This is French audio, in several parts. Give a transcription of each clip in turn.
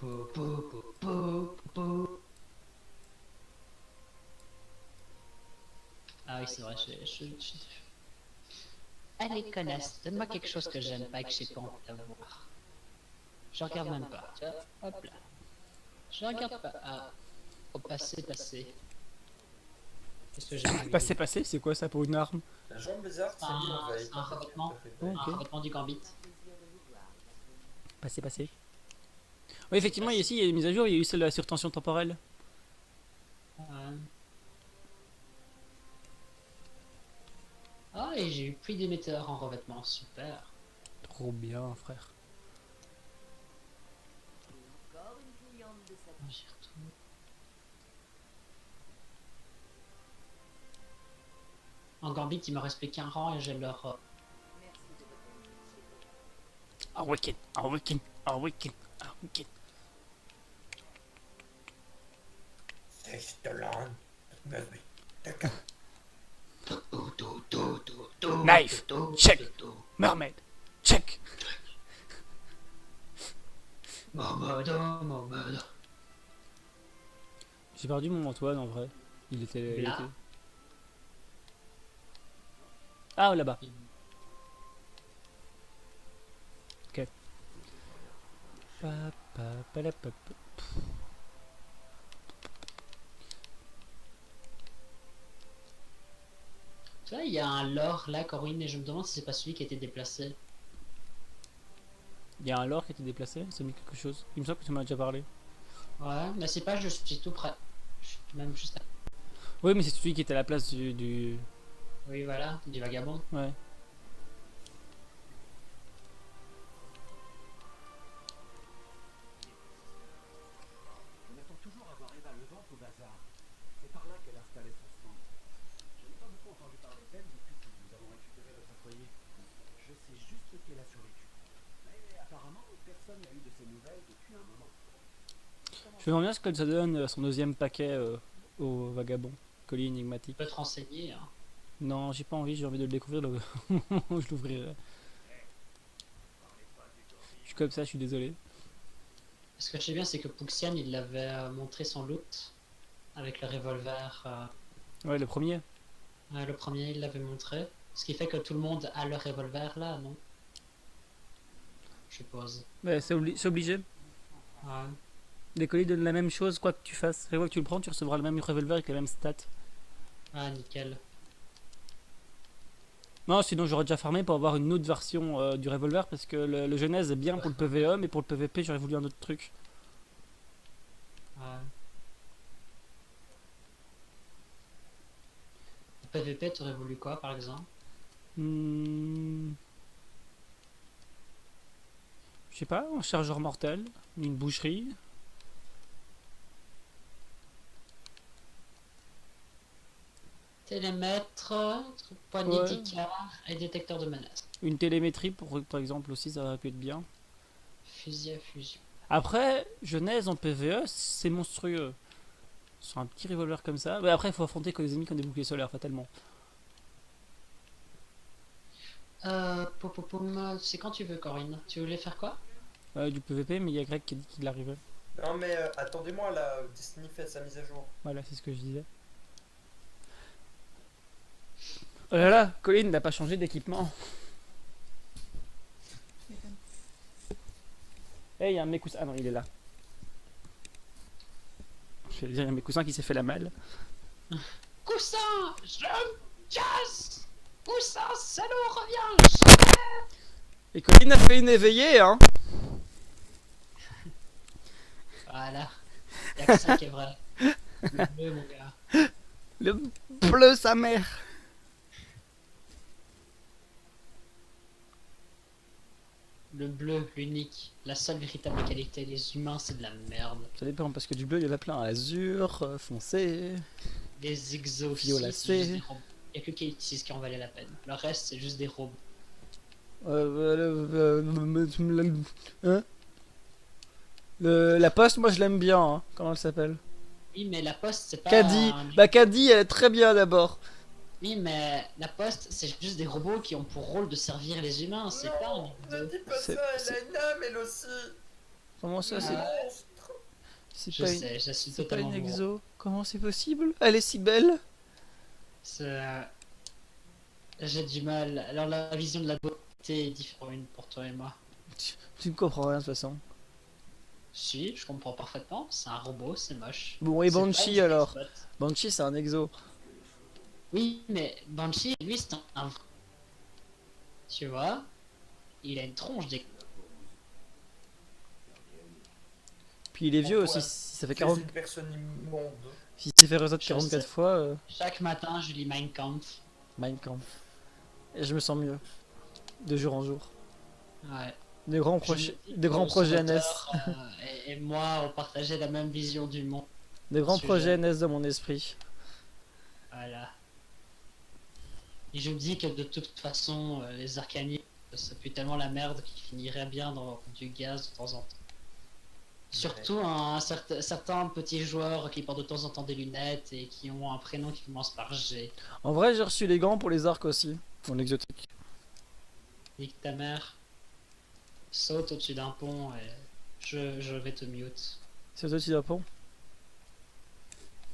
pou, pou, pou, pou, pou. Ah oui, c'est vrai, Allez, connasse, donne-moi quelque chose que j'aime pas et que j'ai pas envie d'avoir. Je regarde même pas, tu vois, hop là. Je regarde pas. Ah, au passé, passé. Qu'est-ce que j'ai envie de... Passé, c'est quoi ça pour une arme? La jambe bizarre, c'est dit on va y C'est un revêtement. Oh, Un ok. revêtement du gambit. Passé. Oui, effectivement, ici, il y a des mises à jour, il y a eu celle de la surtension temporelle. Ah, et j'ai eu pluie d'émetteurs en revêtement, super. Trop bien, frère. J'y retourne. En gambit, il me reste plus qu'un rang et j'ai leur... Un week-end. C'est de l'âne. Knife, check. Mermaid, check. Momodo. J'ai perdu mon Antoine en vrai. Il était. Là. Ah, là-bas. Ok. Tu vois, il y a un lore là, Corwin, et je me demande si c'est pas celui qui a été déplacé. Il y a un lore qui a été déplacé, ça me dit quelque chose. Il me semble que tu m'en as déjà parlé. Ouais, mais c'est pas, je suis tout prêt. Je suis même juste à... Oui, mais c'est celui qui était à la place du... Oui, voilà, du vagabond. Ouais. On attend toujours à voir Eva le ventre au bazar. C'est par là qu'elle a installé son stand. Je n'ai pas beaucoup entendu parler d'elle depuis que nous avons récupéré notre foyer. Je sais juste qu'elle a survécu. Mais apparemment, personne n'a eu de ses nouvelles depuis un moment. Je me demande bien ce que ça donne son deuxième paquet au vagabond. Colis énigmatique. Tu peux te renseigner. Hein. Non, j'ai pas envie, j'ai envie de le découvrir. Je l'ouvrirai. Je suis comme ça, je suis désolé. Ce que je sais bien, c'est que Puxian, il l'avait montré son loot avec le revolver. Ouais, le premier. Le premier, il l'avait montré. Ce qui fait que tout le monde a le revolver là, non? Je suppose. Ouais, c'est obligé. Ouais. Les colis donnent la même chose, quoi que tu fasses. Chaque fois que tu le prends, tu recevras le même revolver avec les mêmes stats. Ah, nickel. Non, sinon j'aurais déjà farmé pour avoir une autre version du revolver parce que le Genèse est bien pour le PvE, mais pour le PvP, j'aurais voulu un autre truc. Ouais. Le PVP, t'aurais voulu quoi par exemple? Je sais pas, un chargeur mortel, une boucherie. Télémètre, poignée Ouais. d'Icar et détecteur de menace. Une télémétrie par exemple aussi, ça aurait pu être bien. Fusil à fusion. Après, Genèse en PvE, c'est monstrueux. Sur un petit revolver comme ça. Mais après, il faut affronter que les ennemis qui ont des boucliers solaires, fatalement. C'est quand tu veux, Corinne. Tu voulais faire quoi? Du PvP, mais il y a Greg qui a dit qu'il arrivait. Non mais attendez-moi là, Destiny fait sa mise à jour. Voilà, c'est ce que je disais. Oh là là, Colin n'a pas changé d'équipement. Eh, il y a un de mes coussins. Ah non, il est là. Je vais dire, il y a mes cousins qui s'est fait la malle. Coussin, je me casse. Coussin, salaud, reviens. Et Colin a fait une éveillée, hein. Voilà. Y'a que ça qui est vrai. Le bleu, mon gars. Le bleu, sa mère. Le bleu, l'unique. La seule véritable qualité. Les humains, c'est de la merde. Ça dépend, parce que du bleu, il y en a plein. Azur, foncé. Les exos, Violacé. Y'a que K6 qui en valait la peine. Le reste, c'est juste des robes. Hein, la poste, moi je l'aime bien. Hein. Comment elle s'appelle? Oui, mais la poste, c'est pas... Caddy. Bah, Caddy, elle est très bien d'abord. Oui, mais la poste, c'est juste des robots qui ont pour rôle de servir les humains. C'est pas un Ne dis pas C'est- ça, elle a une âme elle aussi. Comment ça, c'est. Monstre. C'est Je pas sais, je suis c'est pas totalement une bourreau. exo. Comment c'est possible? Elle est si belle. C'est- J'ai du mal. Alors la vision de la beauté est différente pour toi et moi. Tu ne comprends rien de toute façon. Si, je comprends parfaitement. C'est un robot, c'est moche. Bon, et C'est pas Banshee une alors? spot. Banshee, c'est un exo. Oui, mais Banshee, lui, c'est un... Tu vois? Il a une tronche des... Puis il est vieux aussi. Antoine, Si ça fait Tu es 40... une personne immonde. Si s'est fait reset Je 44 sais. fois, Chaque matin, je lis Mein Kampf. Mein Kampf. Et je me sens mieux. De jour en jour. Ouais. De grands, Je me dis de que grands son projets NS. auteur, et moi, on partageait la même vision du monde. De grands sujet. projets NS dans mon esprit. Voilà. Et je me dis que de toute façon, les Arcaniens, ça pue tellement la merde qu'ils finiraient bien dans du gaz de temps en temps. Surtout certains petits joueurs qui portent de temps en temps des lunettes et qui ont un prénom qui commence par G. En vrai, j'ai reçu les gants pour les arcs aussi. En exotique. Nique ta mère. Saute au-dessus d'un pont et je vais te mute. C'est au-dessus d'un pont.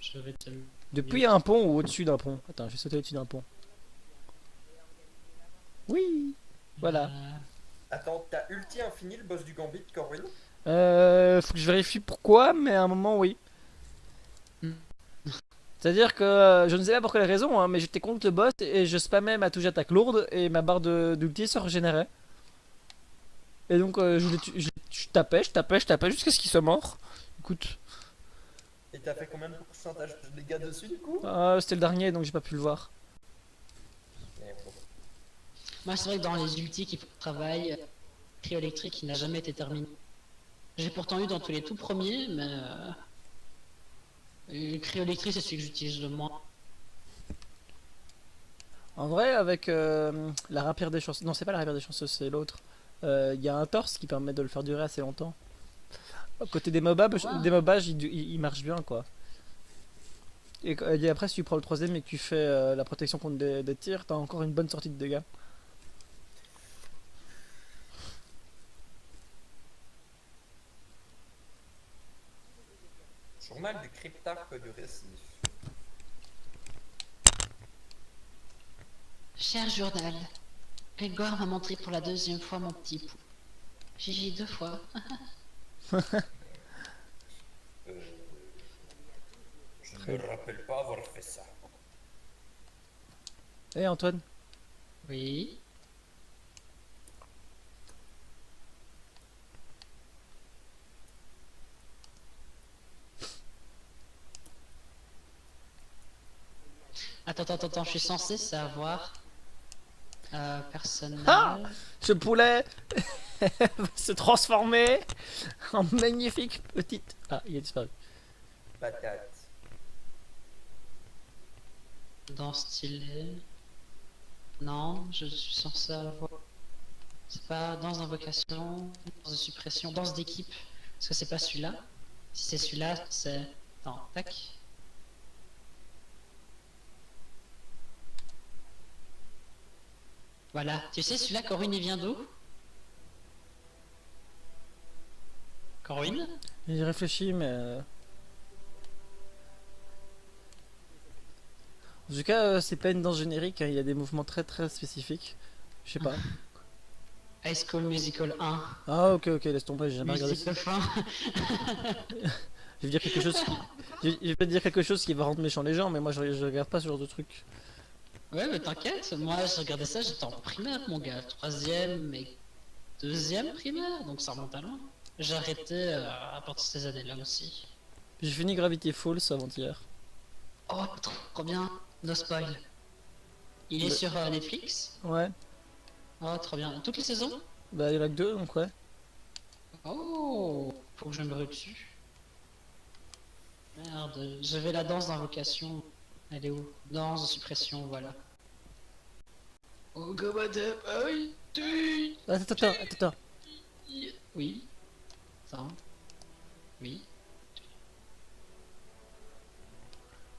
Je vais te mute. Depuis un pont ou au-dessus d'un pont? Attends, je vais sauter au-dessus d'un pont. Oui. Voilà. Attends, t'as ulti infini le boss du Gambit, Corwin? Faut que je vérifie pourquoi, mais à un moment, oui. Hmm. C'est-à-dire que je ne sais pas pour quelle raison, hein, mais j'étais contre le boss et je spammais ma touche d'attaque lourde et ma barre d'ulti se régénérait. Et donc je tapais jusqu'à ce qu'il soit mort. Écoute, Et t'as fait combien de pourcentage de dégâts dessus du coup? c'était le dernier donc j'ai pas pu le voir. Et bon. Moi, c'est vrai que dans les ultis qui font le travail, Cryo électrique, il n'a jamais été terminé. J'ai pourtant eu dans tous les tout premiers, mais Cryo électrique, c'est celui que j'utilise le moins. En vrai, avec la rapière des chanceux, non c'est pas la rapière des chanceux, c'est l'autre. Il y a un torse qui permet de le faire durer assez longtemps. À côté des mobs, il marche bien quoi. Et après, si tu prends le troisième et que tu fais la protection contre des tirs, t'as encore une bonne sortie de dégâts. Journal du cryptarque du récif. Cher journal, Grégoire m'a montré pour la deuxième fois mon petit pou. J'ai 2 fois. Je ne me rappelle pas avoir fait ça. Eh Antoine, Oui. Attends, je suis censé savoir. Personnel. Ah ce poulet va se transformer en magnifique petite... Ah, il a disparu. Patate. Dans style. Non, je suis censé avoir. C'est pas dans invocation, dans de suppression, dans d'équipe. Est-ce que c'est pas celui-là? Si c'est celui-là, c'est. Attends, tac. Voilà. Tu sais, celui-là, Corwin, il vient d'où? Corwin? J'ai réfléchi, mais... En tout cas, c'est pas une danse générique, hein, il y a des mouvements très très spécifiques. Je sais pas. High School Musical 1. Ah ok, laisse tomber, j'ai jamais regardé ça. Musique de fin. Je vais dire quelque chose qui... Je vais pas dire quelque chose qui va rendre méchant les gens, mais moi je regarde pas ce genre de truc. Ouais, mais t'inquiète, moi je regardais ça, j'étais en primaire, mon gars. 3ème et 2ème primaire, donc ça remonte à loin. J'ai arrêté à partir de ces années-là aussi. J'ai fini Gravity Falls avant-hier. Oh, trop bien, no spoil. Il est Le- sur Netflix. Ouais, Oh, trop bien. Toutes les saisons? bah il y en a que 2, donc ouais. Oh, faut que je me rue dessus. Merde, j'avais la danse d'invocation. Elle est où? Danse de suppression, voilà. Oh, go madame, ah oui, tu. Attends. Oui. Ça. Oui.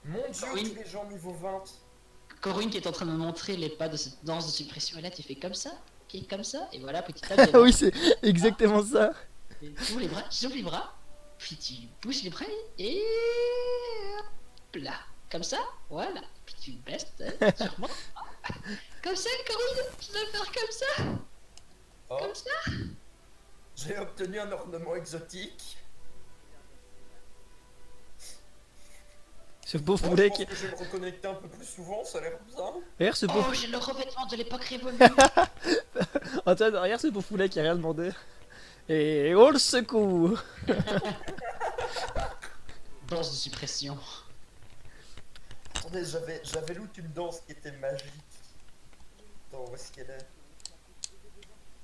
Mon dieu, Oui. tous les gens niveau 20. Corinne qui est en train de me montrer les pas de cette danse de suppression. Et là, tu fais comme ça, qui est comme ça, et voilà, petit Ah oui, c'est exactement ça. J'ouvre les bras, Puis tu pousses les bras et hop là. Comme ça, voilà. Puis tu baisses, tu remontes. Comme ça, Corinne, je dois faire comme ça. Oh, Comme ça. j'ai obtenu un ornement exotique. Ce beau Moi, je poulet pense qui. que je vais me reconnecter un peu plus souvent, ça a l'air bien. Regarde ce beau. Oh, j'ai le revêtement de l'époque révolue. Antoine, regarde ce beau poulet qui a rien demandé. Et on le secoue. Danse de suppression. Attendez, j'avais lu une danse qui était magique. Attends, où est-ce qu'elle est?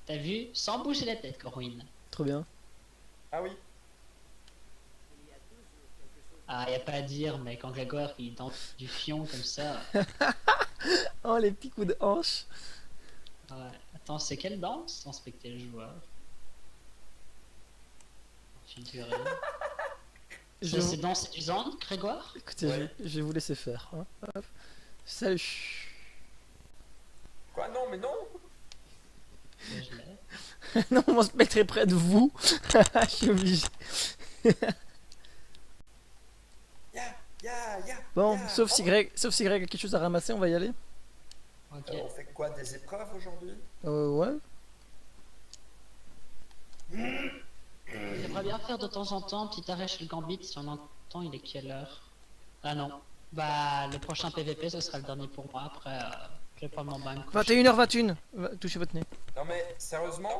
T'as vu? Sans bouger la tête, Corinne. Trop bien. Ah oui. Ah, y a pas à dire, mais quand Grégoire il danse du fion comme ça. Oh, les petits coups de hanche. Ouais. Attends, c'est quelle danse sans respecter le joueur? Figuré. Je... C'est danse séduisante, Grégoire? Écoutez, Ouais. je vais vous laisser faire. Hein. Hop. Salut. Quoi? Non, mais non. Ouais, je l'ai. Non, mon spectre est près de vous. Je suis obligé. Ya. Bon, ya. sauf si Greg a quelque chose à ramasser, on va y aller. Ok. On fait quoi? Des épreuves aujourd'hui? Ouais. J'aimerais bien faire de temps en temps petit arrêt chez le Gambit si on entend, il est quelle heure? Ah non. Bah, le prochain PVP ce sera le dernier pour moi. Après, je vais prendre mon bain. 21h21. Touchez votre nez. Non mais sérieusement?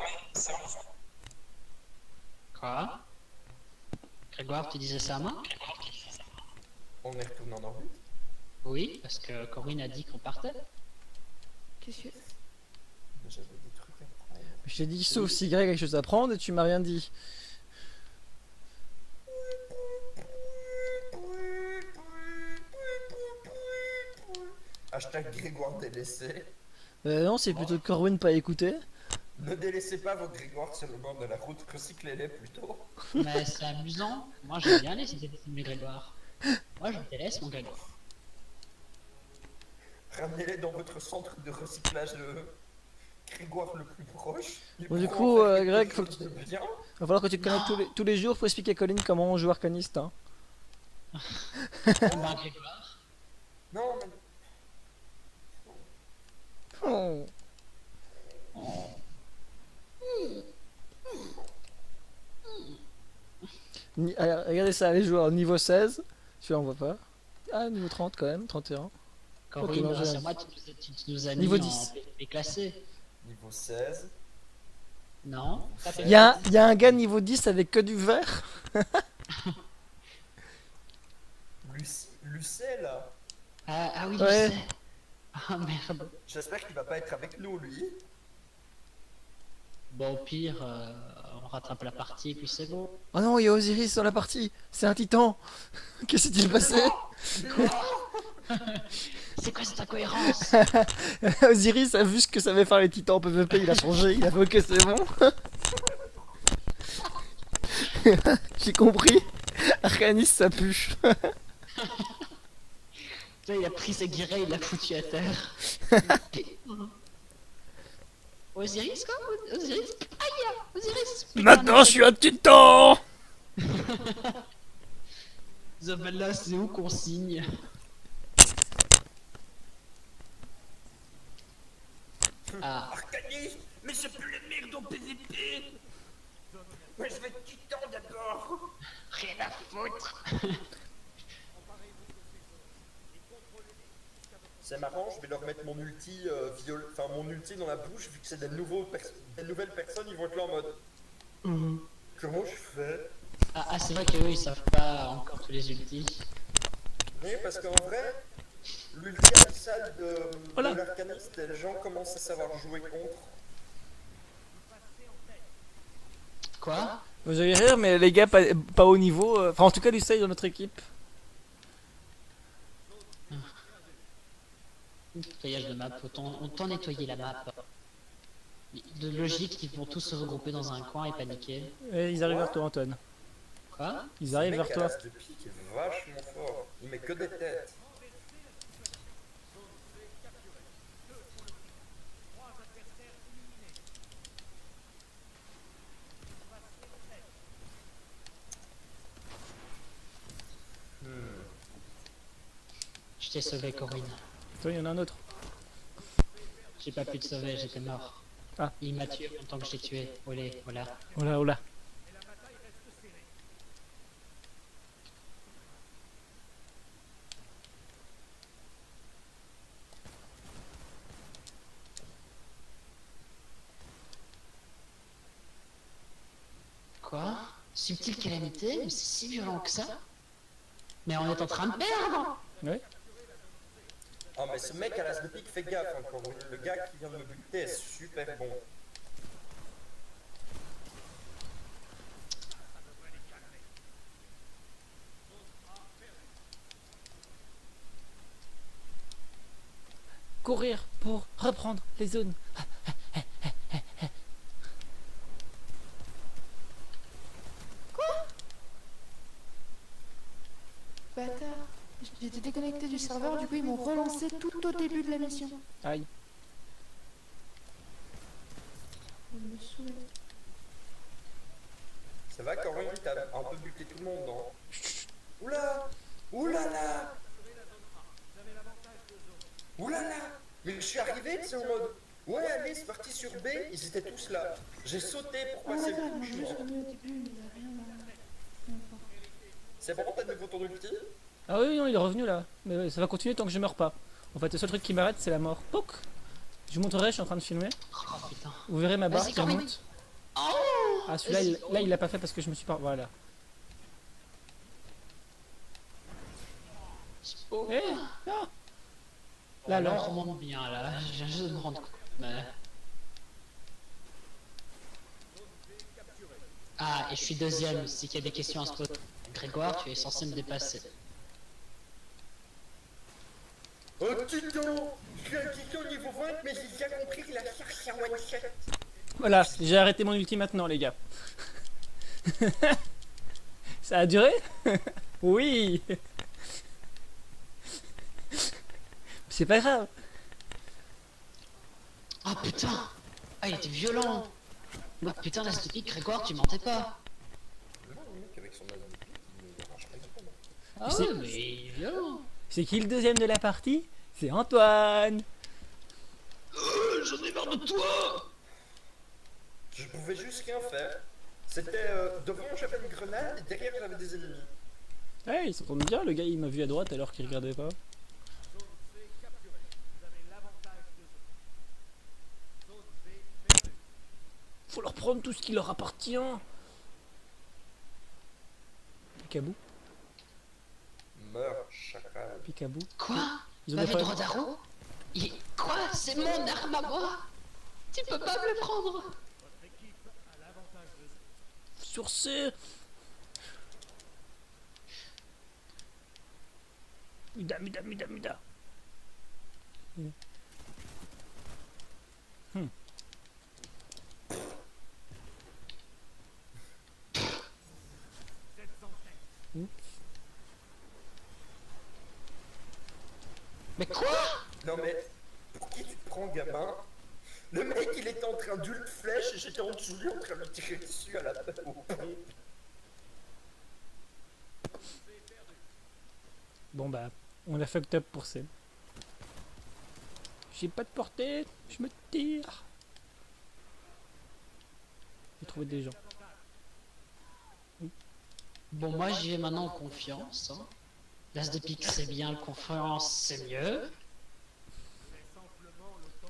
Quoi? Grégoire, tu disais ça à moi? On est retourné en orbite? Oui, parce que Corinne a dit qu'on partait. Qu'est-ce que... J'avais des trucs à prendre. Je t'ai dit sauf si Greg a quelque chose à prendre et tu m'as rien dit. Hashtag Grégoire délaissé. Non, c'est plutôt Corwin pas écouté. Ne délaissez pas vos Grégoire sur le bord de la route, recyclez-les plutôt. Mais c'est amusant. Moi, j'aime bien laisser mes Grégoire. Moi, je délaisse mon Grégoire. Ramenez-les dans votre centre de recyclage de Grégoire le plus proche. Ils Bon, du pourront coup, en faire Greg, quelque faut que chose de bien. va falloir que tu te connectes tous les jours pour expliquer à Colin comment on joue arcaniste. Hein. Bah, Grégoire. Non, mais Oh. Regardez ça, les joueurs niveau 16. Celui-là on voit pas. Ah, niveau 30 quand même, 31. Corinne, non, grâce j'ai- à moi, tu nous as mis Niveau en 10. PVP classé. niveau 16. Non? Pas Il y a un gars niveau 10 avec que du vert. Lucet là. Ah oui, Ouais. je sais. Ah merde. J'espère qu'il va pas être avec nous lui. Bon, au pire, on rattrape la partie et puis c'est bon. Oh non, il y a Osiris dans la partie. C'est un titan. Qu'est-ce qui s'est passé? C'est quoi cette incohérence? Osiris a vu ce que savaient faire les titans en PvP, il a changé, il a fait ok c'est bon. J'ai compris. Arcanis ça pue. Tu vois, il a pris sa guirée, il l'a foutu à terre. Osiris quoi? Osiris? Aïe! Osiris! Maintenant je suis un titan. Isabella, c'est où qu'on signe? Ah, Arcanis, mais c'est plus le merde au PVP. Mais je vais être titan d'abord. rien à foutre! C'est marrant, je vais leur mettre mon ulti, mon ulti dans la bouche, vu que c'est des nouvelles personnes, ils vont être là en mode. Comment je fais? Ah, c'est vrai qu'eux ils savent pas encore tous les ultis. Oui, parce qu'en vrai, l'ulti abyssal Voilà. de l'arcaniste, les gens commencent à savoir jouer contre. Quoi? Vous allez rire mais les gars pas au niveau. Enfin en tout cas Lucey dans notre équipe. Nettoyage de map, autant nettoyer la map. De logique, ils vont tous se regrouper dans un coin et paniquer. Et ils arrivent vers toi Antoine. Quoi? Ils arrivent Le vers mec toi. à l'as de pique est vachement fort. Il met que des têtes. Je t'ai sauvé, Corinne. Toi, il y en a un autre. J'ai pas pu te sauver, j'étais mort. Ah. Il m'a tué en tant que je t'ai tué. Olé, voilà. Oh là, oh là. Quoi? Subtile calamité? Mais c'est si violent que ça? Mais on est en train de perdre! Ouais. Oh, mais ce mec à l'as de pique, fais gaffe encore. Le gars qui vient de me buter est super bon. Courir pour reprendre les zones. Bâtard. J'étais déconnecté du serveur, du coup ils m'ont relancé tout au début de la mission. Aïe. Je me saoule. Ça va, Corinne, t'as un peu buté tout le monde, non? Oula! Oulala! Oulala! Mais je suis arrivé, c'est en mode. Ouais, allez, c'est parti sur B, ils étaient tous là. J'ai sauté pour Ah passer d'accord, le ils m'ont couche. juste remis au début, mais il n'y a rien à... N'importe. C'est bon, t'as de nouveau ton ulti? Ah oui, non, il est revenu là. Mais ouais, ça va continuer tant que je meurs pas. En fait, le seul truc qui m'arrête, c'est la mort. Pouc. Je vous montrerai, je suis en train de filmer. Oh putain. Vous verrez ma barre Vas-y, qui Corinne. remonte. Oh! Ah, celui-là, là, il l'a pas fait parce que je me suis pas. Voilà. Oh. Eh non. Là, Là, on là. remonte bien, là. Je viens juste de me rendre compte. Mais... Ah, et je suis deuxième. Si qu'il y a des questions à se poser, Grégoire, tu es censé me dépasser. Oh, Tito! Je suis un Tito niveau 20, mais j'ai déjà compris qu'il a cherché un one-shot. Voilà, j'ai arrêté mon ulti maintenant, les gars. Ça a duré? Oui. C'est pas grave. Ah putain! Ah, il était violent! Ah putain, la stupide, Grégoire, tu mentais pas! Non, le mec avec son as de pique, il me dérange pas du tout. Ah C'est- ouais, mais il est violent! C'est qui le deuxième de la partie? C'est Antoine. J'en ai marre de toi! Je pouvais juste rien faire. C'était devant j'avais une grenade et derrière j'avais des ennemis. Ouais, il s'entend bien, le gars il m'a vu à droite alors qu'il regardait pas. Faut leur prendre tout ce qui leur appartient. Picabou, Meurs, chacal. Picabou. Quoi? Ils ont M'avais des problèmes. droit d'arrow? Quoi? C'est mon arme à moi? Tu peux pas me le prendre? Sur ce. Muda, muda, muda, muda. Mais quoi? Non mais, pour qui tu te prends, gamin? Le mec il était en train d'ult flèche et j'étais en dessous de lui en train de lui tirer dessus à la tête au pont. Bon bah, on a fucked up pour ça. J'ai pas de portée, je me tire. J'ai trouvé des gens. Bon, moi j'y vais maintenant en confiance. Hein. L'as de pique c'est bien, le confiance c'est mieux.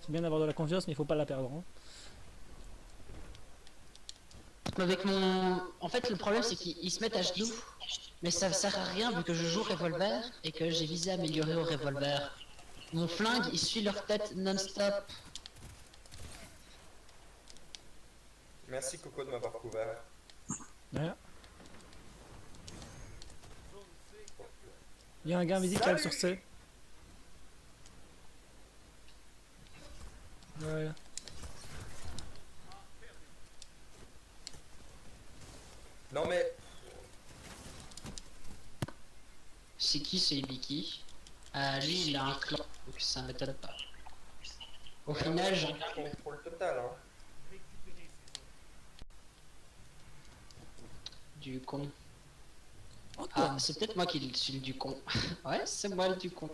C'est bien d'avoir de la confiance, mais il faut pas la perdre. Hein. Avec mon... En fait, le problème c'est qu'ils se mettent à genoux. Mais ça sert à rien vu que je joue revolver et que j'ai visé à améliorer au revolver. Mon flingue il suit leur tête non-stop. Merci Coco de m'avoir couvert. Ouais. Il y a un gars invisible qui arrive sur C. Ouais. Non mais, C'est qui ce Ibiki? Lui il a un clan, donc ça m'étonne pas. Au final, j'en contrôle total hein. du con. Antoine. Ah, c'est peut-être moi qui suis le du con. Ouais, c'est moi le du con.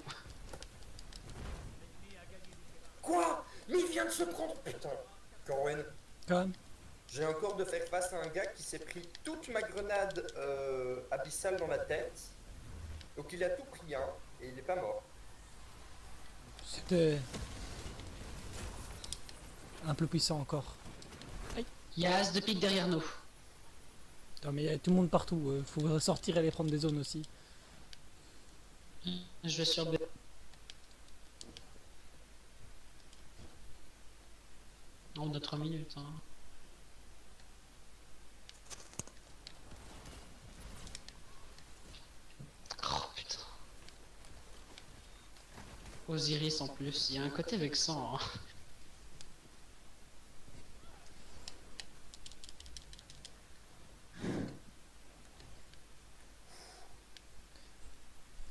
Mais il vient de se prendre. Putain. Corwen, Quand même. j'ai encore de faire face à un gars qui s'est pris toute ma grenade abyssale dans la tête. Donc il a tout pris, hein, et il est pas mort. C'était un peu puissant encore. Il y a As de pique derrière nous. Non mais il y a tout le monde partout, faut sortir et aller prendre des zones aussi. Je vais sur B. On a 3 minutes. Hein. Oh putain. Osiris en plus, il y a un côté vexant. Hein.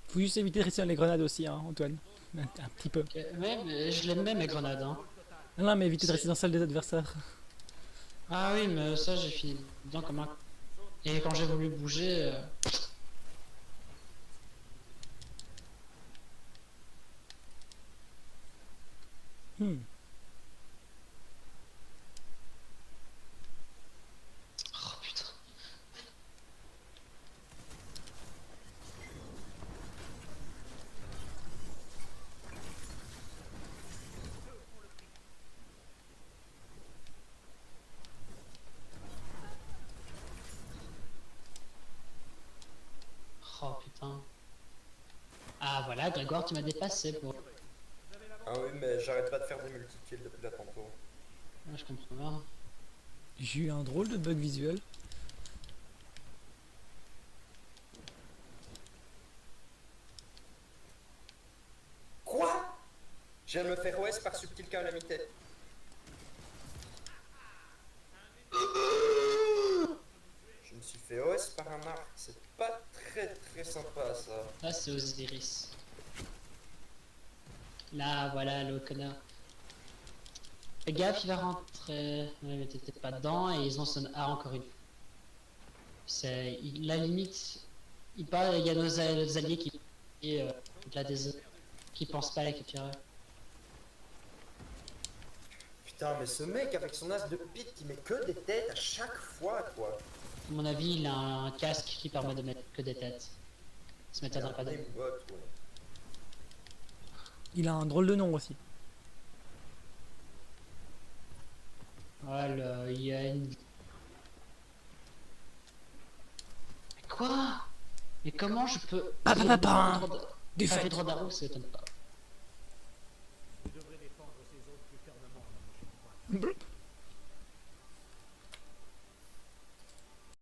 Faut juste éviter de rester dans les grenades aussi, hein, Antoine. Un petit peu. Ok, ouais, mais je l'aime même mes grenades. Hein. Non, mais éviter de rester dans celle des adversaires. Ah oui, mais ça j'ai fini dedans comme un... Et quand j'ai voulu bouger... Hmm. Oh putain. Oh putain. Ah voilà, Grégoire, tu m'as dépassé pour... Ah oui, mais j'arrête pas de faire des multi-kills depuis là tantôt. Ouais, je comprends bien. J'ai eu un drôle de bug visuel. Quoi? Je viens de me faire OS par subtil calamité. Je me suis fait OS par un arc, c'est pas très sympa ça. Là, c'est Osiris. Là, voilà, le connard. Fais gaffe, il va rentrer. Ouais, mais t'étais pas dedans et ils ont son A encore une fois. C'est... La limite... Il parle, il y a nos alliés qui... là, qui pensent pas à la capturer. Putain, mais ce mec avec son as de pique qui met que des têtes à chaque fois quoi. À mon avis, il a un casque qui permet de mettre que des têtes. Ça m'étonnerait pas de... Aimbot, ouais. Il a un drôle de nom aussi. Voilà, il y a une... Quoi? Mais comment je peux... Pa, pa, pa, pa. Pas Défaite. fait droit d'arrow, ça m'étonne pas.